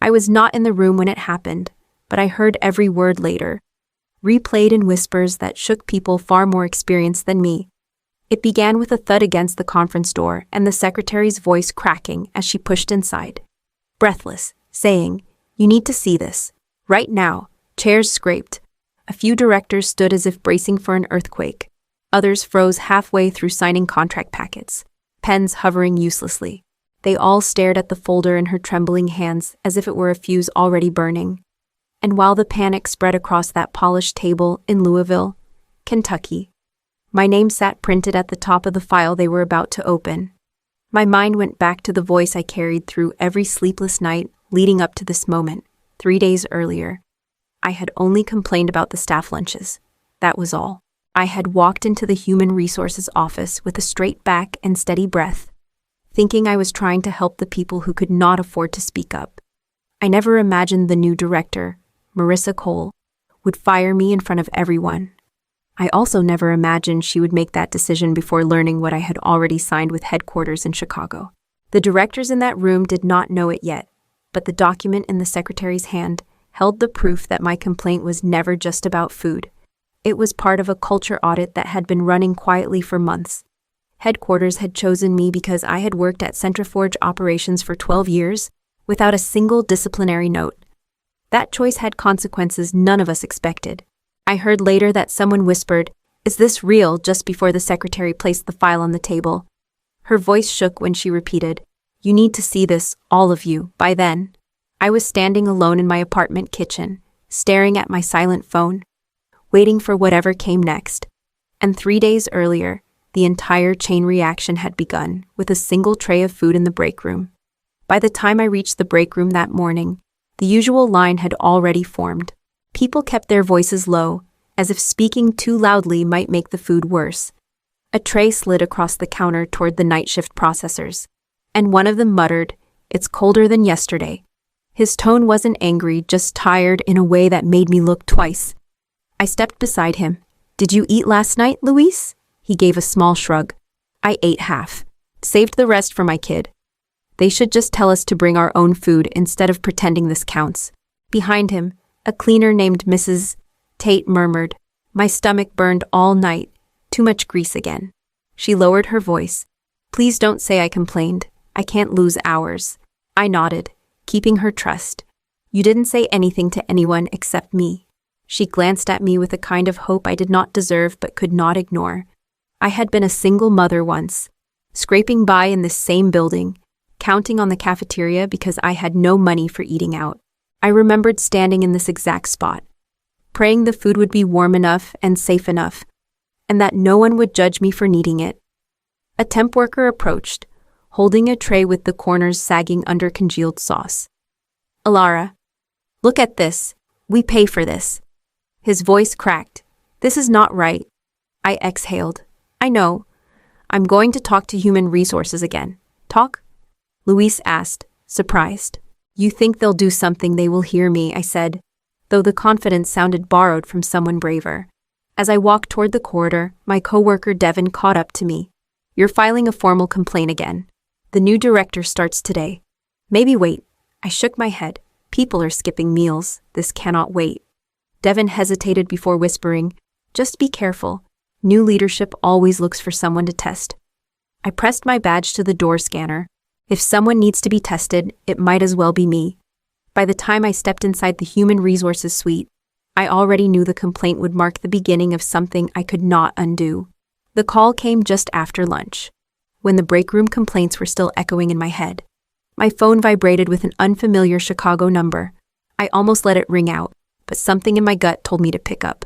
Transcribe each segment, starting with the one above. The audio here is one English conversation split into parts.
I was not in the room when it happened, but I heard every word later, replayed in whispers that shook people far more experienced than me. It began with a thud against the conference door and the secretary's voice cracking as she pushed inside, breathless, saying, "You need to see this. Right now." Chairs scraped. A few directors stood as if bracing for an earthquake. Others froze halfway through signing contract packets, pens hovering uselessly. They all stared at the folder in her trembling hands as if it were a fuse already burning. And while the panic spread across that polished table in Louisville, Kentucky, my name sat printed at the top of the file they were about to open. My mind went back to the voice I carried through every sleepless night leading up to this moment, 3 days earlier. I had only complained about the staff lunches. That was all. I had walked into the Human Resources office with a straight back and steady breath, thinking I was trying to help the people who could not afford to speak up. I never imagined the new director, Marissa Cole, would fire me in front of everyone. I also never imagined she would make that decision before learning what I had already signed with headquarters in Chicago. The directors in that room did not know it yet, but the document in the secretary's hand held the proof that my complaint was never just about food. It was part of a culture audit that had been running quietly for months. Headquarters had chosen me because I had worked at Centriforge operations for 12 years without a single disciplinary note. That choice had consequences none of us expected. I heard later that someone whispered, "Is this real?" just before the secretary placed the file on the table. Her voice shook when she repeated, "You need to see this, all of you." By then, I was standing alone in my apartment kitchen, staring at my silent phone, waiting for whatever came next. And 3 days earlier, the entire chain reaction had begun, with a single tray of food in the break room. By the time I reached the break room that morning, the usual line had already formed. People kept their voices low, as if speaking too loudly might make the food worse. A tray slid across the counter toward the night shift processors, and one of them muttered, "It's colder than yesterday." His tone wasn't angry, just tired in a way that made me look twice. I stepped beside him. "Did you eat last night, Luis?" He gave a small shrug. "I ate half. Saved the rest for my kid." "They should just tell us to bring our own food instead of pretending this counts." Behind him, a cleaner named Mrs. Tate murmured, "My stomach burned all night. Too much grease again." She lowered her voice. "Please don't say I complained. I can't lose hours." I nodded, keeping her trust. "You didn't say anything to anyone except me." She glanced at me with a kind of hope I did not deserve but could not ignore. I had been a single mother once, scraping by in this same building, counting on the cafeteria because I had no money for eating out. I remembered standing in this exact spot, praying the food would be warm enough and safe enough, and that no one would judge me for needing it. A temp worker approached, holding a tray with the corners sagging under congealed sauce. "Elara, look at this. We pay for this." His voice cracked. "This is not right." I exhaled. "I know. I'm going to talk to Human Resources again." "Talk?" Luis asked, surprised. "You think they'll do something, they will hear me," I said, though the confidence sounded borrowed from someone braver. As I walked toward the corridor, my coworker Devin caught up to me. "You're filing a formal complaint again. The new director starts today." "Maybe wait." I shook my head. "People are skipping meals. This cannot wait." Devin hesitated before whispering, "Just be careful. New leadership always looks for someone to test." I pressed my badge to the door scanner. If someone needs to be tested, it might as well be me. By the time I stepped inside the Human Resources suite, I already knew the complaint would mark the beginning of something I could not undo. The call came just after lunch, when the break room complaints were still echoing in my head. My phone vibrated with an unfamiliar Chicago number. I almost let it ring out, but something in my gut told me to pick up.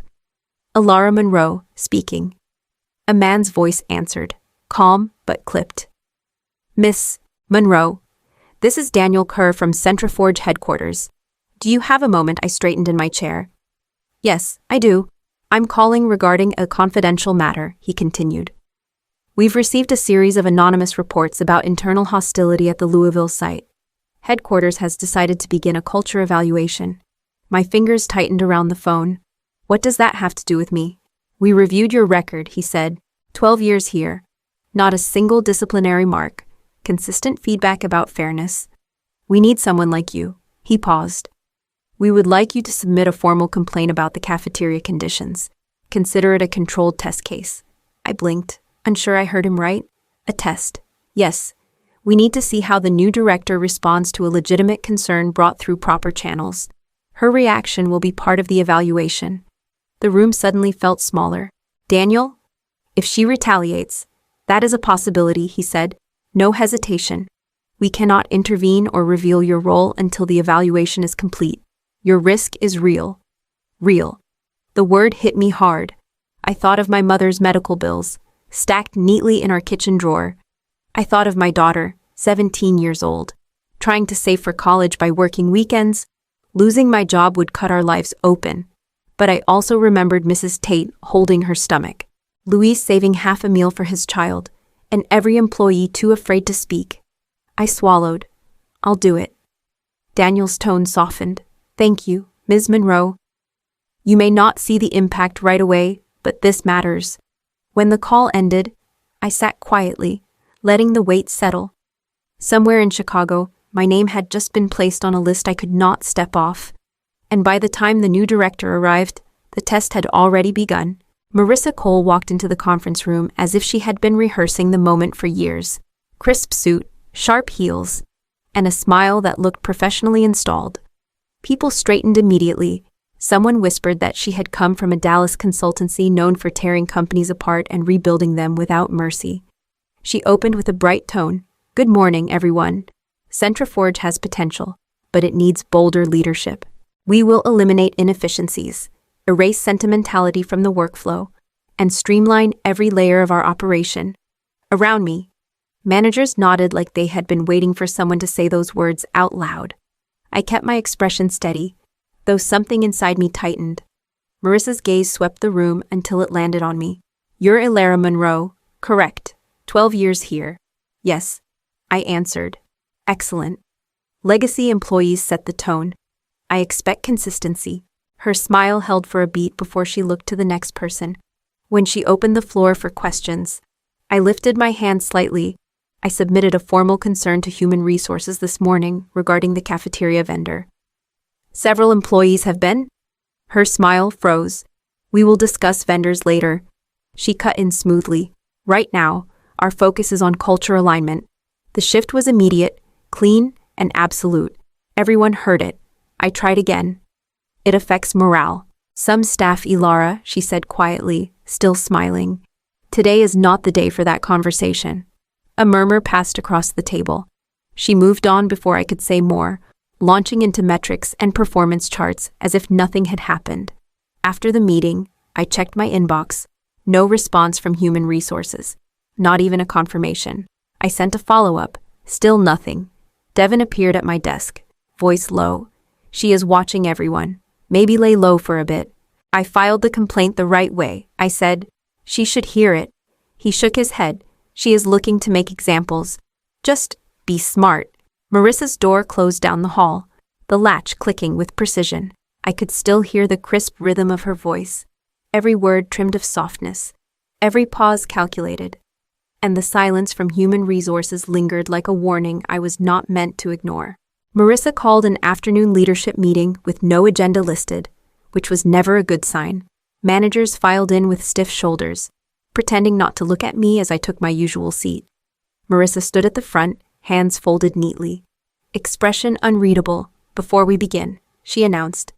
Elara Monroe, speaking. A man's voice answered, calm but clipped. "Miss Monroe, this is Daniel Kerr from Centriforge headquarters. Do you have a moment?" I straightened in my chair. "Yes, I do. I'm calling regarding a confidential matter," he continued. "We've received a series of anonymous reports about internal hostility at the Louisville site. Headquarters has decided to begin a culture evaluation." My fingers tightened around the phone. "What does that have to do with me?" "We reviewed your record," he said. 12 years here. Not a single disciplinary mark. Consistent feedback about fairness. We need someone like you. He paused. We would like you to submit a formal complaint about the cafeteria conditions. Consider it a controlled test case. I blinked, unsure I heard him right. A test. Yes. We need to see how the new director responds to a legitimate concern brought through proper channels. Her reaction will be part of the evaluation. The room suddenly felt smaller. Daniel? If she retaliates, that is a possibility, he said. No hesitation. We cannot intervene or reveal your role until the evaluation is complete. Your risk is real. Real. The word hit me hard. I thought of my mother's medical bills, stacked neatly in our kitchen drawer. I thought of my daughter, 17 years old, trying to save for college by working weekends. Losing my job would cut our lives open. But I also remembered Mrs. Tate holding her stomach, Louise saving half a meal for his child, and every employee too afraid to speak. I swallowed. I'll do it. Daniel's tone softened. Thank you, Ms. Monroe. You may not see the impact right away, but this matters. When the call ended, I sat quietly, letting the weight settle. Somewhere in Chicago, my name had just been placed on a list I could not step off. And by the time the new director arrived, the test had already begun. Marissa Cole walked into the conference room as if she had been rehearsing the moment for years. Crisp suit, sharp heels, and a smile that looked professionally installed. People straightened immediately. Someone whispered that she had come from a Dallas consultancy known for tearing companies apart and rebuilding them without mercy. She opened with a bright tone. Good morning, everyone. Centriforge has potential, but it needs bolder leadership. We will eliminate inefficiencies, erase sentimentality from the workflow, and streamline every layer of our operation. Around me, managers nodded like they had been waiting for someone to say those words out loud. I kept my expression steady, though something inside me tightened. Marissa's gaze swept the room until it landed on me. You're Elara Monroe, correct. 12 years here. Yes, I answered. Excellent. Legacy employees set the tone. I expect consistency. Her smile held for a beat before she looked to the next person. When she opened the floor for questions, I lifted my hand slightly. I submitted a formal concern to Human Resources this morning regarding the cafeteria vendor. Several employees have been? Her smile froze. We will discuss vendors later. She cut in smoothly. Right now, our focus is on culture alignment. The shift was immediate, clean, and absolute. Everyone heard it. I tried again. It affects morale. Some staff, Elara, she said quietly, still smiling. Today is not the day for that conversation. A murmur passed across the table. She moved on before I could say more, launching into metrics and performance charts as if nothing had happened. After the meeting, I checked my inbox. No response from Human Resources. Not even a confirmation. I sent a follow-up. Still nothing. Devin appeared at my desk, voice low. She is watching everyone. Maybe lay low for a bit. I filed the complaint the right way. I said, she should hear it. He shook his head. She is looking to make examples. Just be smart. Marissa's door closed down the hall, the latch clicking with precision. I could still hear the crisp rhythm of her voice, every word trimmed of softness, every pause calculated. And the silence from Human Resources lingered like a warning I was not meant to ignore. Marissa called an afternoon leadership meeting with no agenda listed, which was never a good sign. Managers filed in with stiff shoulders, pretending not to look at me as I took my usual seat. Marissa stood at the front, hands folded neatly. Expression unreadable. Before we begin, she announced,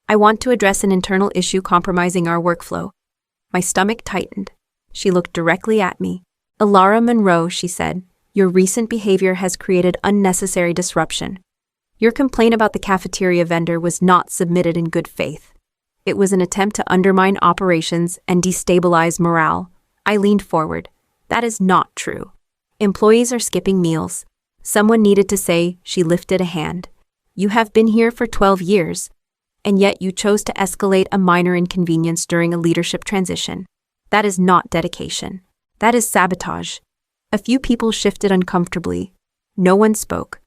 I want to address an internal issue compromising our workflow. My stomach tightened. She looked directly at me. Elara Monroe, she said, your recent behavior has created unnecessary disruption. Your complaint about the cafeteria vendor was not submitted in good faith. It was an attempt to undermine operations and destabilize morale. I leaned forward. That is not true. Employees are skipping meals. Someone needed to say. She lifted a hand. You have been here for 12 years, and yet you chose to escalate a minor inconvenience during a leadership transition. That is not dedication. That is sabotage. A few people shifted uncomfortably. No one spoke.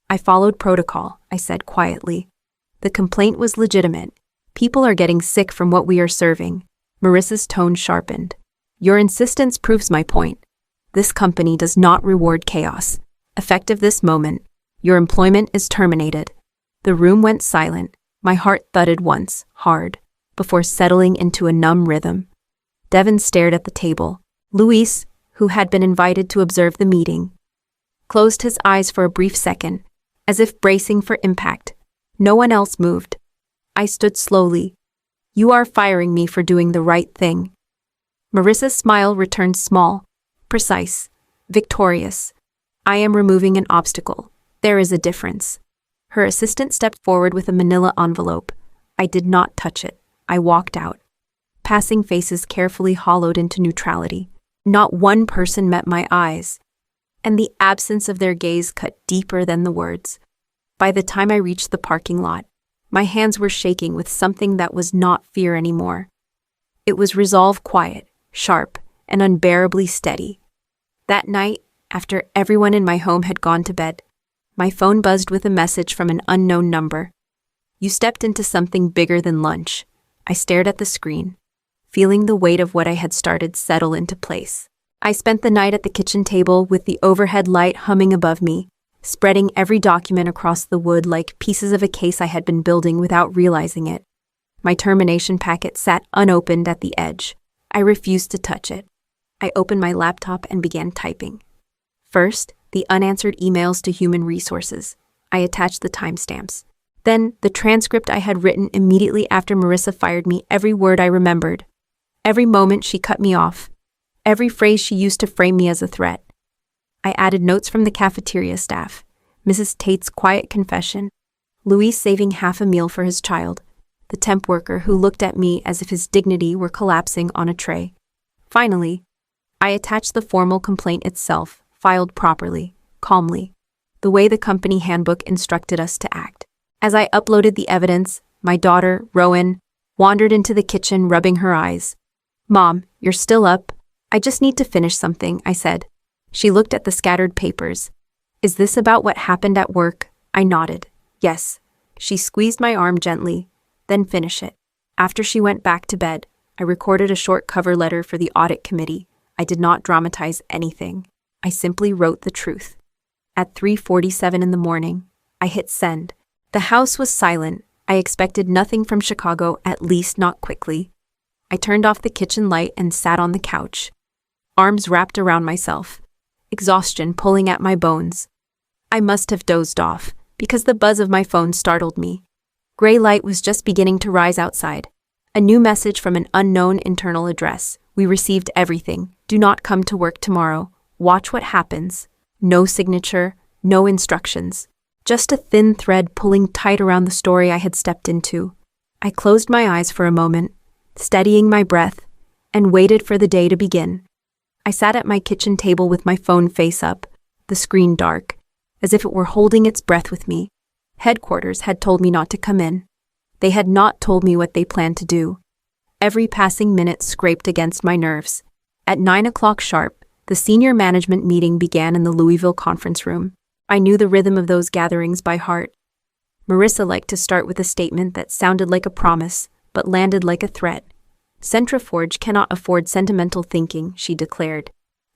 I followed protocol, I said quietly. The complaint was legitimate. People are getting sick from what we are serving. Marissa's tone sharpened. Your insistence proves my point. This company does not reward chaos. Effective this moment, your employment is terminated. The room went silent. My heart thudded once, hard, before settling into a numb rhythm. Devin stared at the table. Luis, who had been invited to observe the meeting, closed his eyes for a brief second, as if bracing for impact. No one else moved. I stood slowly. "You are firing me for doing the right thing." Marissa's smile returned small, precise, victorious. "I am removing an obstacle. There is a difference." Her assistant stepped forward with a manila envelope. I did not touch it. I walked out. Passing faces carefully hollowed into neutrality. Not one person met my eyes, and the absence of their gaze cut deeper than the words. By the time I reached the parking lot, my hands were shaking with something that was not fear anymore. It was resolve, quiet, sharp, and unbearably steady. That night, after everyone in my home had gone to bed, my phone buzzed with a message from an unknown number. "You stepped into something bigger than lunch." I stared at the screen, feeling the weight of what I had started settle into place. I spent the night at the kitchen table with the overhead light humming above me, spreading every document across the wood like pieces of a case I had been building without realizing it. My termination packet sat unopened at the edge. I refused to touch it. I opened my laptop and began typing. First, the unanswered emails to Human Resources. I attached the timestamps. Then, the transcript I had written immediately after Marissa fired me, every word I remembered. Every moment she cut me off. Every phrase she used to frame me as a threat. I added notes from the cafeteria staff. Mrs. Tate's quiet confession. Luis saving half a meal for his child. The temp worker who looked at me as if his dignity were collapsing on a tray. Finally, I attached the formal complaint itself, filed properly, calmly, the way the company handbook instructed us to act. As I uploaded the evidence, my daughter, Rowan, wandered into the kitchen rubbing her eyes. "Mom, you're still up?" "I just need to finish something," I said. She looked at the scattered papers. "Is this about what happened at work?" I nodded. "Yes." She squeezed my arm gently. "Then finish it." After she went back to bed, I recorded a short cover letter for the audit committee. I did not dramatize anything. I simply wrote the truth. At 3:47 in the morning, I hit send. The house was silent. I expected nothing from Chicago, at least not quickly. I turned off the kitchen light and sat on the couch, arms wrapped around myself, exhaustion pulling at my bones. I must have dozed off, because the buzz of my phone startled me. Gray light was just beginning to rise outside. A new message from an unknown internal address. "We received everything. Do not come to work tomorrow. Watch what happens." No signature, no instructions. Just a thin thread pulling tight around the story I had stepped into. I closed my eyes for a moment, steadying my breath, and waited for the day to begin. I sat at my kitchen table with my phone face up, the screen dark, as if it were holding its breath with me. Headquarters had told me not to come in. They had not told me what they planned to do. Every passing minute scraped against my nerves. At 9 o'clock sharp, the senior management meeting began in the Louisville conference room. I knew the rhythm of those gatherings by heart. Marissa liked to start with a statement that sounded like a promise, but landed like a threat. "Centriforge cannot afford sentimental thinking," she declared.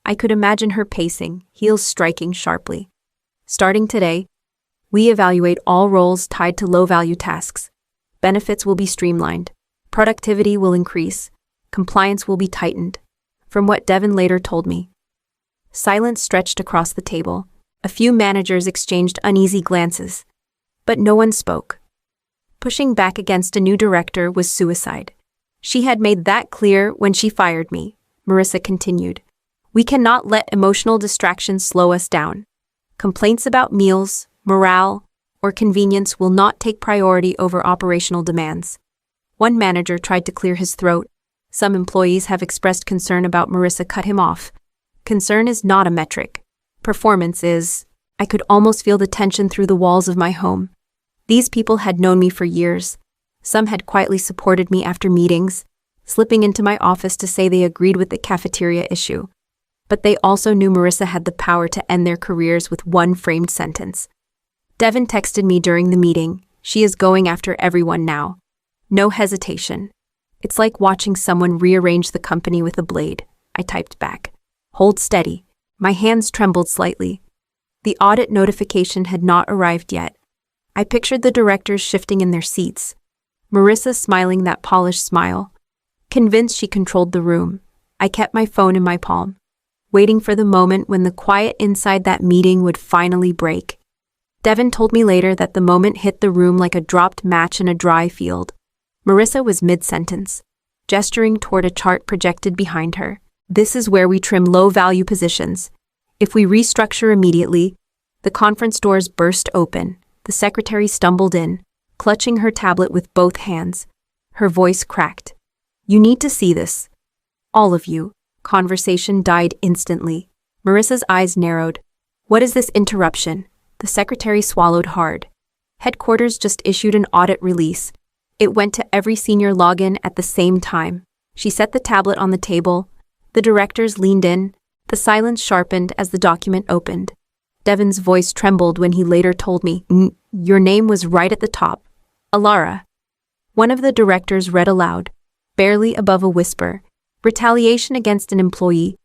I could imagine her pacing, heels striking sharply. "Starting today, we evaluate all roles tied to low-value tasks. Benefits will be streamlined. Productivity will increase. Compliance will be tightened." From what Devin later told me. Silence stretched across the table. A few managers exchanged uneasy glances, but no one spoke. Pushing back against a new director was suicide. She had made that clear when she fired me, Marissa continued. "We cannot let emotional distractions slow us down. Complaints about meals, morale, or convenience will not take priority over operational demands." One manager tried to clear his throat. Some employees have expressed concern about Marissa cut him off. Concern is not a metric. Performance is. I could almost feel the tension through the walls of my home. These people had known me for years. Some had quietly supported me after meetings, slipping into my office to say they agreed with the cafeteria issue. But they also knew Marissa had the power to end their careers with one framed sentence. Devin texted me during the meeting. "She is going after everyone now. No hesitation. It's like watching someone rearrange the company with a blade." I typed back. "Hold steady." My hands trembled slightly. The audit notification had not arrived yet. I pictured the directors shifting in their seats, Marissa smiling that polished smile. Convinced she controlled the room, I kept my phone in my palm, waiting for the moment when the quiet inside that meeting would finally break. Devin told me later that the moment hit the room like a dropped match in a dry field. Marissa was mid-sentence, gesturing toward a chart projected behind her. This is where we trim low-value positions. If we restructure immediately, the conference doors burst open. The secretary stumbled in, clutching her tablet with both hands. Her voice cracked. You need to see this. All of you. Conversation died instantly. Marissa's eyes narrowed. What is this interruption? The secretary swallowed hard. Headquarters just issued an audit release. It went to every senior login at the same time. She set the tablet on the table. The directors leaned in. The silence sharpened as the document opened. Devin's voice trembled when he later told me, Your name was right at the top. Elara. One of the directors read aloud, barely above a whisper. Retaliation against an employee.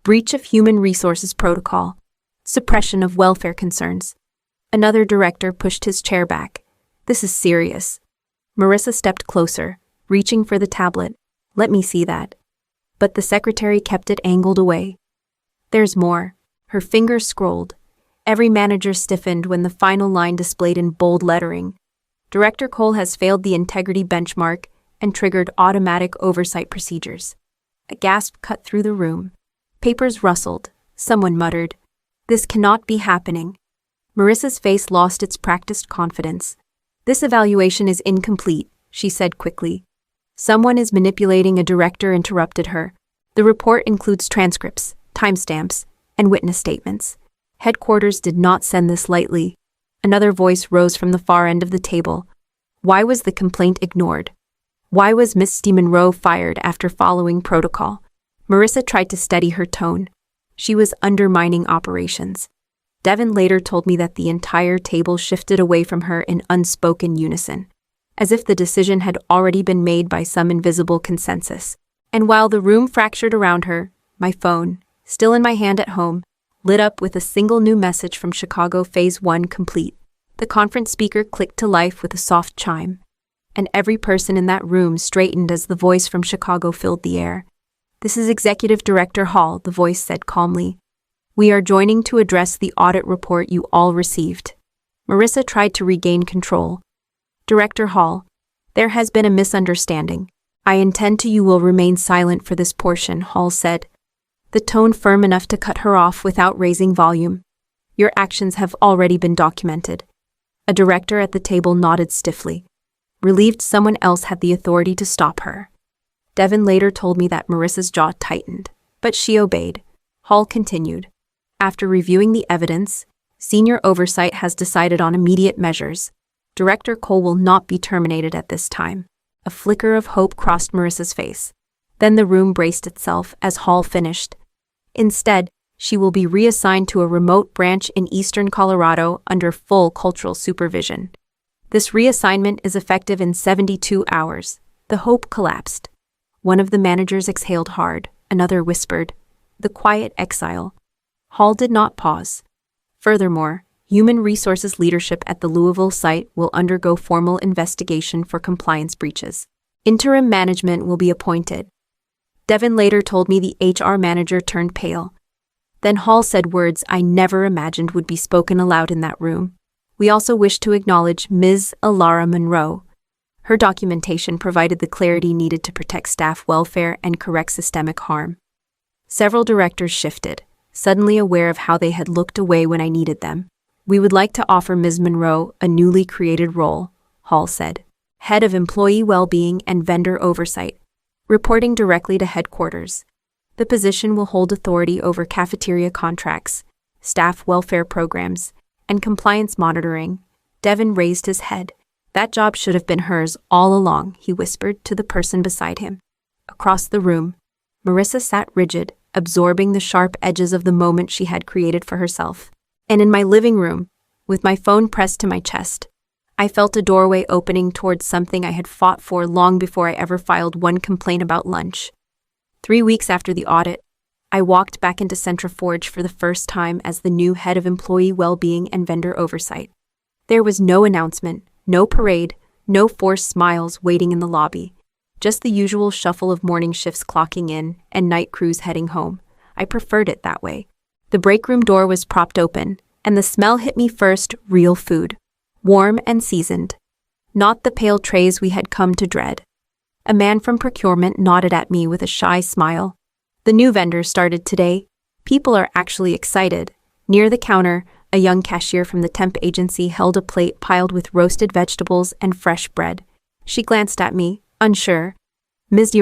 Breach of human resources protocol. Suppression of welfare concerns. Another director pushed his chair back. This is serious. Marissa stepped closer, reaching for the tablet. Let me see that. But the secretary kept it angled away. There's more. Her fingers scrolled. Every manager stiffened when the final line displayed in bold lettering. Director Cole has failed the integrity benchmark and triggered automatic oversight procedures. A gasp cut through the room. Papers rustled. Someone muttered, This cannot be happening. Marissa's face lost its practiced confidence. This evaluation is incomplete, she said quickly. Someone is manipulating. A director interrupted her. The report includes transcripts, timestamps, and witness statements. Headquarters did not send this lightly. Another voice rose from the far end of the table. Why was the complaint ignored? Why was Miss Monroe fired after following protocol? Marissa tried to steady her tone. She was undermining operations. Devin later told me that the entire table shifted away from her in unspoken unison, as if the decision had already been made by some invisible consensus. And while the room fractured around her, my phone, still in my hand at home, lit up with a single new message from Chicago Phase 1 complete. The conference speaker clicked to life with a soft chime, and every person in that room straightened as the voice from Chicago filled the air. This is Executive Director Hall, the voice said calmly. We are joining to address the audit report you all received. Marissa tried to regain control. Director Hall, there has been a misunderstanding. I intend you will remain silent for this portion, Hall said, the tone firm enough to cut her off without raising volume. Your actions have already been documented. A director at the table nodded stiffly. Relieved someone else had the authority to stop her. Devin later told me that Marissa's jaw tightened, but she obeyed. Hall continued. After reviewing the evidence, senior oversight has decided on immediate measures. Director Cole will not be terminated at this time. A flicker of hope crossed Marissa's face. Then the room braced itself as Hall finished. Instead, she will be reassigned to a remote branch in eastern Colorado under full cultural supervision. This reassignment is effective in 72 hours. The hope collapsed. One of the managers exhaled hard, another whispered, "The quiet exile." Hall did not pause. Furthermore, human resources leadership at the Louisville site will undergo formal investigation for compliance breaches. Interim management will be appointed. Devin later told me the HR manager turned pale. Then Hall said words I never imagined would be spoken aloud in that room. We also wish to acknowledge Ms. Elara Monroe. Her documentation provided the clarity needed to protect staff welfare and correct systemic harm. Several directors shifted, suddenly aware of how they had looked away when I needed them. We would like to offer Ms. Monroe a newly created role, Hall said. Head of Employee Well-Being and Vendor Oversight, reporting directly to headquarters. The position will hold authority over cafeteria contracts, staff welfare programs, and compliance monitoring. Devin raised his head. That job should have been hers all along, he whispered to the person beside him. Across the room, Marissa sat rigid, absorbing the sharp edges of the moment she had created for herself. And in my living room, with my phone pressed to my chest, I felt a doorway opening towards something I had fought for long before I ever filed one complaint about lunch. 3 weeks after the audit, I walked back into Centriforge for the first time as the new head of Employee Well-Being and Vendor Oversight. There was no announcement, no parade, no forced smiles waiting in the lobby. Just the usual shuffle of morning shifts clocking in and night crews heading home. I preferred it that way. The break room door was propped open, and the smell hit me first: real food. Warm and seasoned. Not the pale trays we had come to dread. A man from procurement nodded at me with a shy smile. The new vendor started today. People are actually excited. Near the counter, a young cashier from the temp agency held a plate piled with roasted vegetables and fresh bread. She glanced at me, unsure. Ms.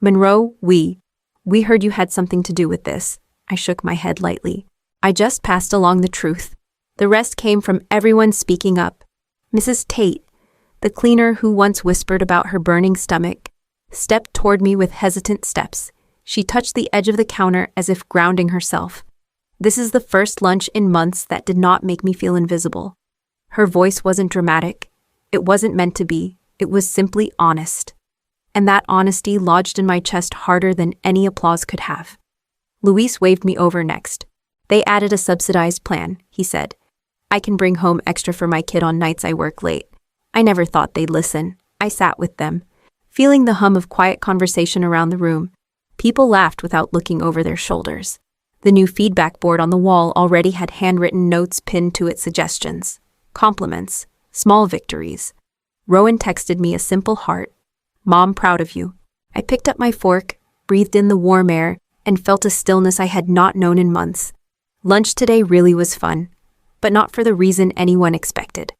Monroe, we heard you had something to do with this. I shook my head lightly. I just passed along the truth. The rest came from everyone speaking up. Mrs. Tate, the cleaner who once whispered about her burning stomach, stepped toward me with hesitant steps. She touched the edge of the counter as if grounding herself. This is the first lunch in months that did not make me feel invisible. Her voice wasn't dramatic. It wasn't meant to be. It was simply honest. And that honesty lodged in my chest harder than any applause could have. Luis waved me over next. They added a subsidized plan, he said. I can bring home extra for my kid on nights I work late. I never thought they'd listen. I sat with them, feeling the hum of quiet conversation around the room. People laughed without looking over their shoulders. The new feedback board on the wall already had handwritten notes pinned to its suggestions. Compliments. Small victories. Rowan texted me a simple heart. Mom, proud of you. I picked up my fork, breathed in the warm air, and felt a stillness I had not known in months. Lunch today really was fun, but not for the reason anyone expected.